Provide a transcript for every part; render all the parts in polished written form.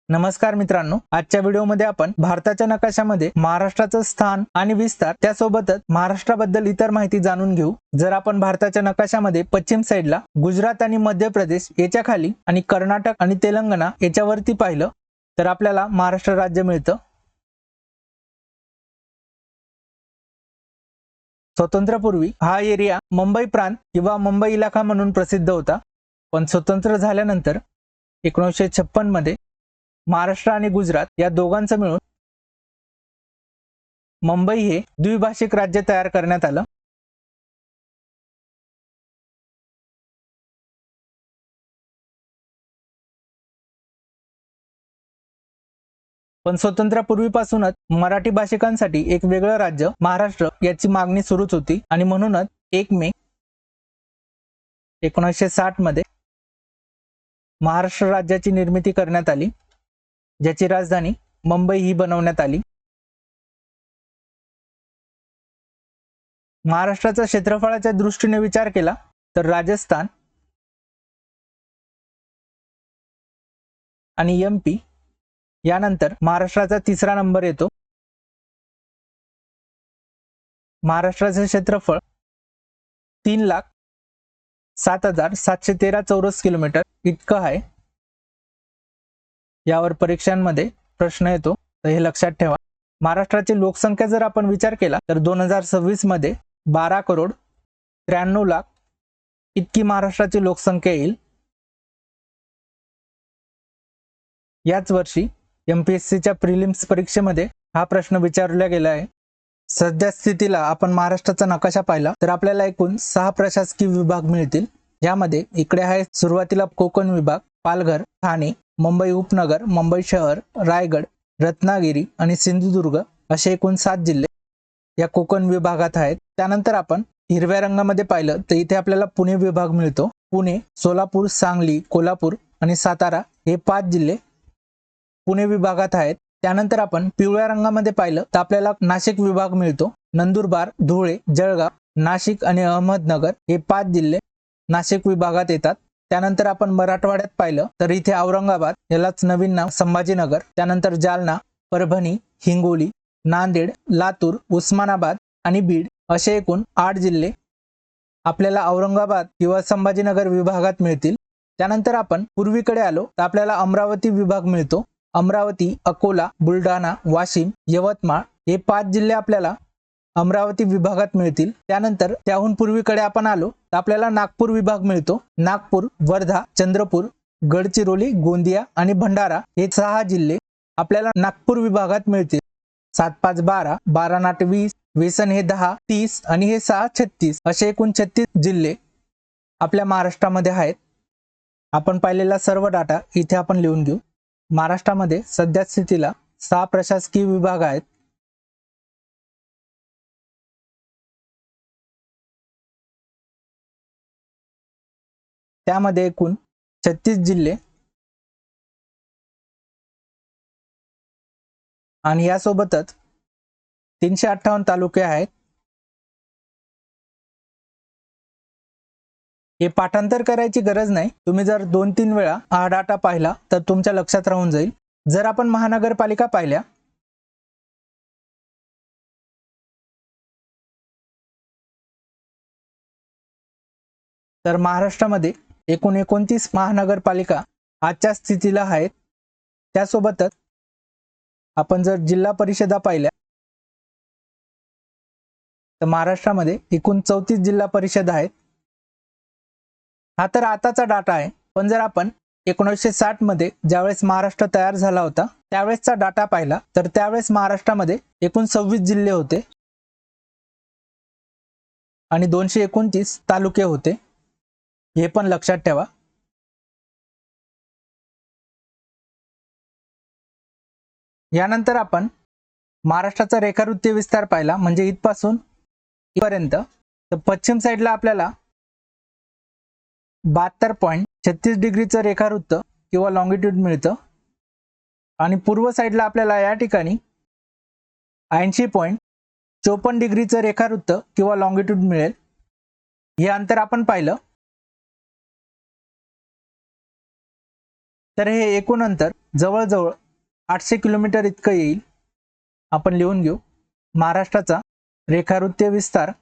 नमस्कार मित्रांनो, आजच्या व्हिडिओमध्ये आपण भारताच्या नकाशामध्ये महाराष्ट्राचं स्थान आणि विस्तार त्यासोबतच महाराष्ट्राबद्दल इतर माहिती जाणून घेऊ। जर आपण भारताच्या नकाशामध्ये पश्चिम साईडला गुजरात आणि मध्य प्रदेश याच्या खाली आणि कर्नाटक आणि तेलंगणा याच्यावरती पाहिलं तर आपल्याला महाराष्ट्र राज्य मिळतं। स्वातंत्र्यापूर्वी हा एरिया मुंबई प्रांत किंवा मुंबई इलाका म्हणून प्रसिद्ध होता, पण स्वतंत्र झाल्यानंतर 1956 मध्ये महाराष्ट्र आणि गुजरात या दोघांचं मिळून मुंबई हे द्विभाषिक राज्य तयार करण्यात आलं। पण स्वातंत्र्यापूर्वीपासूनच मराठी भाषिकांसाठी एक वेगळं राज्य महाराष्ट्र याची मागणी सुरूच होती आणि म्हणूनच 1 मे 1960 मध्ये महाराष्ट्र राज्याची निर्मिती करण्यात आली, ज्याची राजधानी मुंबई ही बनवण्यात आली। महाराष्ट्राचा क्षेत्रफळाच्या दृष्टीने विचार केला तर राजस्थान आणि MP यानंतर महाराष्ट्राचा तिसरा नंबर येतो। महाराष्ट्राचे क्षेत्रफळ 3,07,713 चौरस किलोमीटर इतकं आहे। यावर परीक्षांमध्ये प्रश्न येतो, तर हे लक्षात ठेवा। महाराष्ट्राची लोकसंख्या जर आपण विचार केला तर 2026 मध्ये 12,93,00,000 इतकी महाराष्ट्राची लोकसंख्या येईल। याच वर्षी MPSCच्या प्रिलिम्स परीक्षेमध्ये हा प्रश्न विचारला गेला आहे। सध्या स्थितीला आपण महाराष्ट्राचा नकाशा पाहिला तर आपल्याला एकूण 6 प्रशासकीय विभाग मिळतील। यामध्ये इकडे आहे सुरुवातीला कोकण विभाग, पालघर, ठाणे, मुंबई उपनगर, मुंबई शहर, रायगड, रत्नागिरी आणि सिंधुदुर्ग असे एकूण 7 जिल्हे या कोकण विभागात आहेत। त्यानंतर आपण हिरव्या रंगामध्ये पाहिलं तर इथे आपल्याला पुणे विभाग मिळतो। पुणे, सोलापूर, सांगली, कोल्हापूर आणि सातारा हे 5 जिल्हे पुणे विभागात आहेत। त्यानंतर आपण पिवळ्या रंगामध्ये पाहिलं तर आपल्याला नाशिक विभाग मिळतो। नंदुरबार, धुळे, जळगाव, नाशिक आणि अहमदनगर हे 5 जिल्हे नाशिक विभागात येतात। त्यानंतर आपण मराठवाड्यात पाहिलं तर इथे औरंगाबाद यालाच नवीन नाव संभाजीनगर, त्यानंतर जालना, परभणी, हिंगोली, नांदेड, लातूर, उस्मानाबाद आणि बीड असे एकूण 8 जिल्हे आपल्याला औरंगाबाद किंवा संभाजीनगर विभागात मिळतील। त्यानंतर आपण पूर्वीकडे आलो तर आपल्याला अमरावती विभाग मिळतो। अमरावती, अकोला, बुलढाणा, वाशिम, यवतमाळ हे 5 जिल्हे आपल्याला अमरावती विभागात मिळतील। त्यानंतर त्याहून पूर्वीकडे आपण आलो तर आपल्याला नागपूर विभाग मिळतो। नागपूर, वर्धा, चंद्रपूर, गडचिरोली, गोंदिया आणि भंडारा हे 6 जिल्हे आपल्याला नागपूर विभागात मिळतील। 7, 5, 12, 12, 8, 20, 20 हे 10, 30 आणि हे 6, 36 असे एकूण 36 जिल्हे आपल्या महाराष्ट्रामध्ये आहेत। आपण पाहिलेला सर्व डाटा इथे आपण लिहून घेऊ। महाराष्ट्रामध्ये सध्या स्थितीला 6 प्रशासकीय विभाग आहेत। त्यामध्ये एकूण 36 जिल्हे आणि यासोबतच 358 तालुके आहेत। हे पाठांतर करायची गरज नाही, तुम्ही जर 2-3 वेळा हा डाटा पाहिला तर तुमच्या लक्षात राहून जाईल। जर आपण महानगरपालिका पाहिल्या तर महाराष्ट्रामध्ये एकूण 29 महानगरपालिका आजच्या स्थितीला आहेत। त्यासोबतच आपण जर जिल्हा परिषदा पाहिल्या तर महाराष्ट्रामध्ये एकूण 34 जिल्हा परिषद आहेत। हा तर आताचा डाटा आहे, पण जर आपण 1960 मध्ये ज्यावेळेस महाराष्ट्र तयार झाला होता त्यावेळेसचा डाटा पाहिला तर त्यावेळेस महाराष्ट्रामध्ये एकूण 26 जिल्हे होते आणि 229 तालुके होते, हे पण लक्षात ठेवा। यानंतर आपण महाराष्ट्राचा रेखावृत्तीय विस्तार पाहिला, म्हणजे इथपासून इथपर्यंत। तर पश्चिम साईडला आपल्याला 72.36 डिग्रीचं रेखावृत्त किंवा लॉंगिट्यूड मिळतं आणि पूर्व साईडला आपल्याला या ठिकाणी 80.54 डिग्रीचं रेखावृत्त किंवा लॉंगिट्यूड मिळेल। हे अंतर आपण पाहिलं तर हे एकूण अंतर जवळजवळ 800 किलोमीटर इतकं येईल. आपण लिहून घेऊ. महाराष्ट्राचा रेखावृत्तीय विस्तार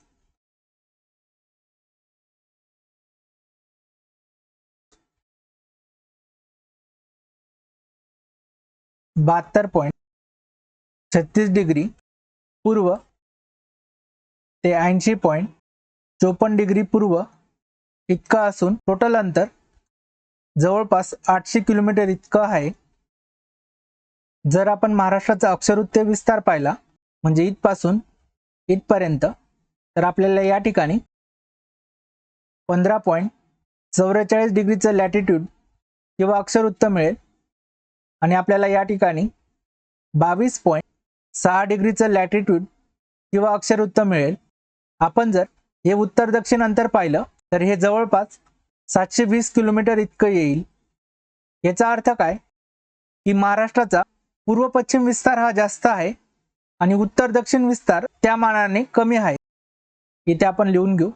72.36 डिग्री पूर्व ते 80.54 डिग्री पूर्व इतका असून टोटल अंतर जवळपास 800 किलोमीटर इतकं आहे. जर आपण महाराष्ट्राचा अक्षवृत्तीय विस्तार पाहिला म्हणजे इथपासून इथपर्यंत, तर आपल्याला या ठिकाणी 15.44 डिग्रीचं लॅटिट्यूड किंवा अक्षवृत्त मिळेल आणि आपल्याला या ठिकाणी 22.6 डिग्रीचं लॅटिट्यूड किंवा अक्षवृत्त मिळेल. आपण जर हे उत्तर दक्षिण अंतर पाहिलं तर हे जवळपास 720 किलोमीटर इतकं येईल. याचा अर्थ काय की महाराष्ट्राचा पूर्व पश्चिम विस्तार हा जास्त आहे आणि उत्तर दक्षिण विस्तार त्या मानाने कमी आहे. इथे आपण लिहून घेऊ.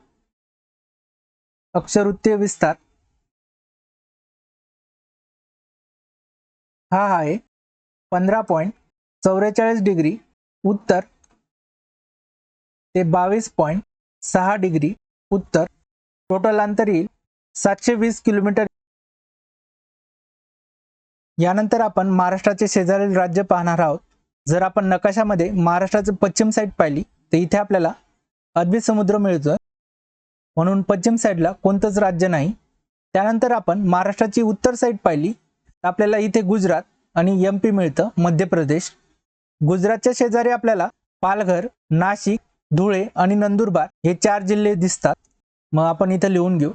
अक्षवृत्तीय विस्तार हा आहे 15.44 डिग्री उत्तर ते 22.6 डिग्री उत्तर. टोटल अंतर येईल 720 किलोमीटर. यानंतर आपण महाराष्ट्राचे शेजारील राज्य पाहणार आहोत. जर आपण नकाशामध्ये महाराष्ट्राची पश्चिम साईड पाहिली तर इथे आपल्याला अरबी समुद्र मिळतोय, म्हणून पश्चिम साईडला कोणतंच राज्य नाही. त्यानंतर आपण महाराष्ट्राची उत्तर साईड पाहिली तर आपल्याला इथे गुजरात आणि MP मिळतं, मध्य प्रदेश. गुजरातच्या शेजारी आपल्याला पालघर, नाशिक, धुळे आणि नंदुरबार हे 4 जिल्हे दिसतात. मग आपण इथे लिहून घेऊ.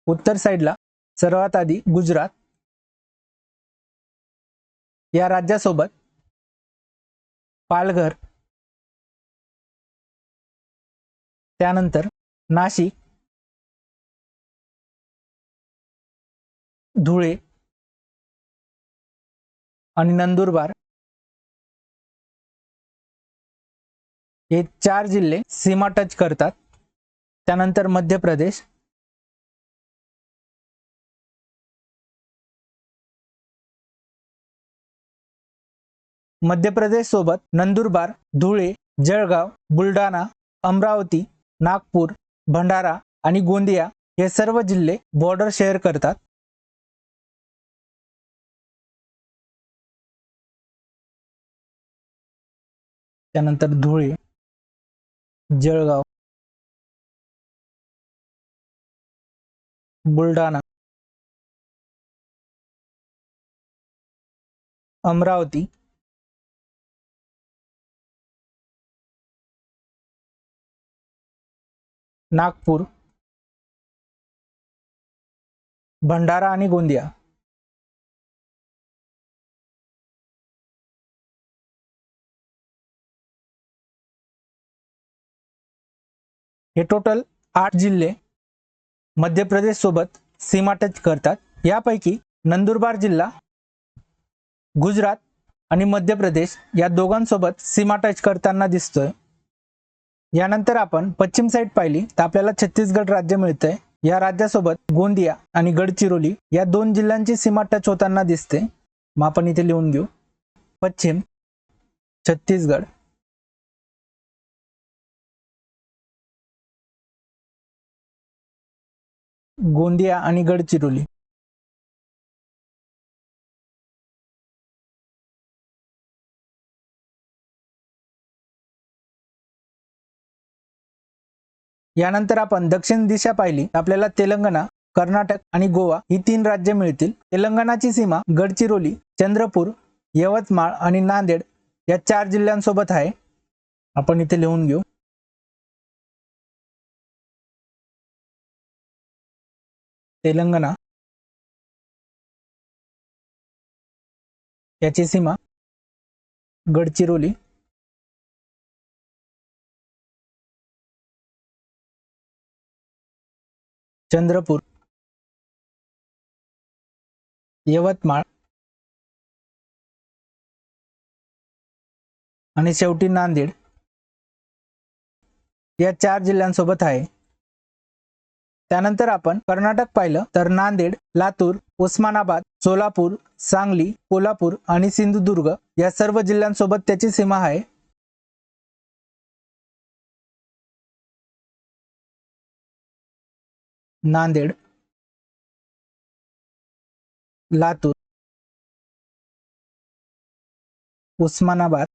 उत्तर साईडला सर्वात आधी गुजरात, या राज्यासोबत पालघर, त्यानंतर नाशिक, धुळे आणि नंदुरबार हे 4 जिल्हे सीमा टच करतात. त्यानंतर मध्य प्रदेश, मध्य प्रदेश सोबत नंदुरबार, धुळे, जळगाव, बुलढाणा, अमरावती, नागपूर, भंडारा आणि गोंदिया हे सर्व जिल्हे बॉर्डर शेअर करतात. त्यानंतर धुळे, जळगाव, बुलढाणा, अमरावती, नागपूर, भंडारा आणि गोंदिया हे टोटल 8 जिल्हे मध्य प्रदेश सोबत सीमा टच करतात. यापैकी नंदुरबार जिल्हा गुजरात आणि मध्य प्रदेश या दोघांसोबत सीमा टच करताना दिसतोय. यानंतर आपण पश्चिम साईड पाहिली तर आपल्याला छत्तीसगड राज्य मिळतंय. या राज्यासोबत गोंदिया आणि गडचिरोली या 2 जिल्ह्यांची सीमा टच होताना दिसते. मग आपण इथे लिहून घेऊ. पश्चिम छत्तीसगड, गोंदिया आणि गडचिरोली. यानंतर आपण दक्षिण दिशा पाहिली आपल्याला तेलंगणा, कर्नाटक आणि गोवा ही 3 राज्ये मिळतील. तेलंगणाची सीमा गडचिरोली, चंद्रपूर, यवतमाळ आणि नांदेड या 4 जिल्ह्यांसोबत आहे. आपण इथे लिहून घेऊ. तेलंगणा याची सीमा गडचिरोली, चंद्रपूर, यवतमाळ आणि शेवटी नांदेड या 4 जिल्ह्यांसोबत आहे. त्यानंतर आपण कर्नाटक पाहिलं तर नांदेड, लातूर, उस्मानाबाद, सोलापूर, सांगली, कोल्हापूर आणि सिंधुदुर्ग या सर्व जिल्ह्यांसोबत त्याची सीमा आहे. नांदेड, लातूर, उस्मानाबाद,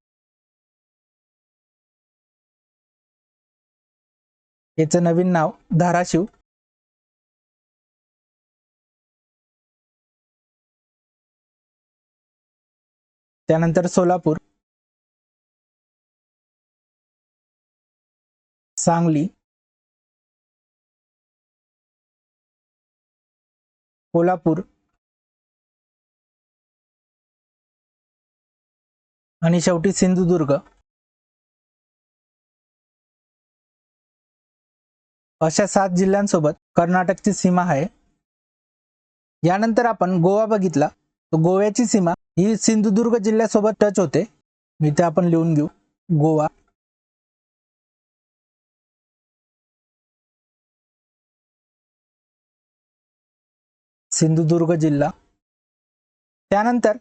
याचं नवीन नाव धाराशिव, त्यानंतर सोलापूर, सांगली, कोल्हापूर आणि शेवटी सिंधुदुर्ग. अशा 7 जिल्ह्यांसोबत कर्नाटकची सीमा आहे. यानंतर आपण गोवा बघितला, तर गोव्याची सीमा ही सिंधुदुर्ग जिल्ह्यासोबत टच होते. इथे आपण लिहून घेऊ गोवा. सिंधुदुर्ग जिल्हा. त्यानंतर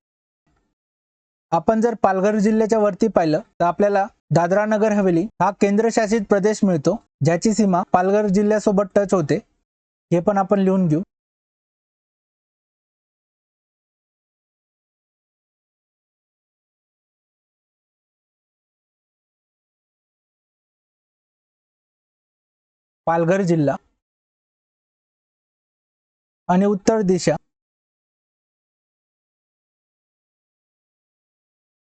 आपण जर पालघर जिल्ह्याच्या वरती पाहिलं तर आपल्याला दादरा नगर हवेली हा केंद्रशासित प्रदेश मिळतो, ज्याची सीमा पालघर जिल्ह्यासोबत टच होते. हे पण आपण लिहून घेऊ. पालघर जिल्हा आणि उत्तर दिशा.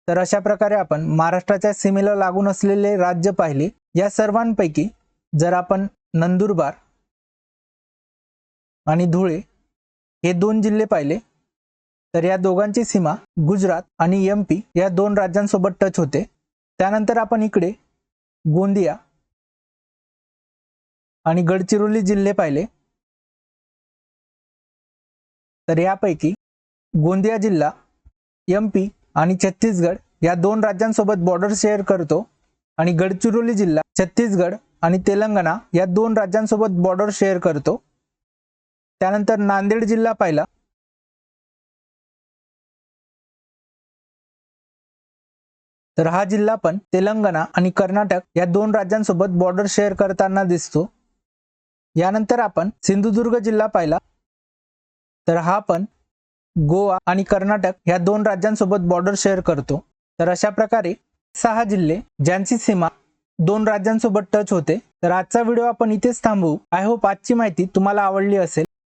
तर अशा प्रकारे आपण महाराष्ट्राच्या सीमेला लागून असलेले राज्य पाहिले. या सर्वांपैकी जर आपण नंदुरबार आणि धुळे हे 2 जिल्हे पाहिले तर या दोघांची सीमा गुजरात आणि MP या 2 राज्यांसोबत टच होते. त्यानंतर आपण इकडे गोंदिया आणि गडचिरोली जिल्हे पाहिले तर यापैकी गोंदिया जिल्हा MP आणि छत्तीसगड या 2 राज्यांसोबत बॉर्डर शेअर करतो आणि गडचिरोली जिल्हा छत्तीसगड आणि तेलंगणा या 2 राज्यांसोबत बॉर्डर शेअर करतो. त्यानंतर नांदेड जिल्हा पाहिला तर हा जिल्हा पण तेलंगणा आणि कर्नाटक या 2 राज्यांसोबत बॉर्डर शेअर करताना दिसतो. यानंतर आपण सिंधुदुर्ग जिल्हा पाहिला तर हा पण गोवा आणि कर्नाटक या 2 राज्यांसोबत बॉर्डर शेअर करतो. तर अशा प्रकारे 6 जिल्हे ज्यांची सीमा 2 राज्यांसोबत टच होते. तर आजचा व्हिडिओ आपण इथेच थांबवू. आय होप आजची माहिती तुम्हाला आवडली असेल.